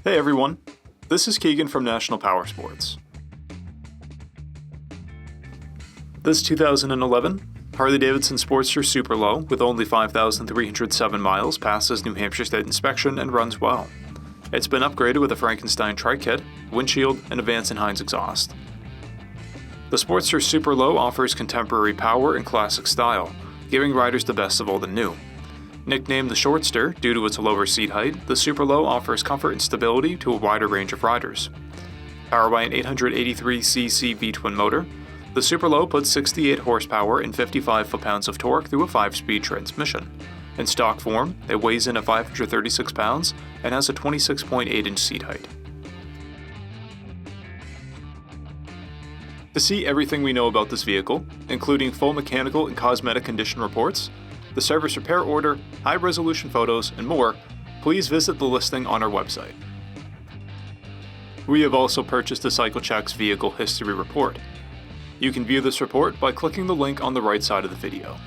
Hey everyone, this is Keegan from National Powersports. This 2011 Harley-Davidson Sportster Superlow with only 5,307 miles passes New Hampshire State inspection and runs well. It's been upgraded with a Frankenstein TRIKE kit, windshield, and a Vance & Hines exhaust. The Sportster Superlow offers contemporary power and classic style, giving riders the best of old and new. Nicknamed the Shortster due to its lower seat height, the Superlow offers comfort and stability to a wider range of riders. Powered by an 883cc V-twin motor, the Superlow puts 68 horsepower and 55 foot-pounds of torque through a 5-speed transmission. In stock form, it weighs in at 536 pounds and has a 26.8-inch seat height. To see everything we know about this vehicle, including full mechanical and cosmetic condition reports, the service repair order, high-resolution photos, and more, please visit the listing on our website. We have also purchased the CycleCheck's Vehicle History Report. You can view this report by clicking the link on the right side of the video.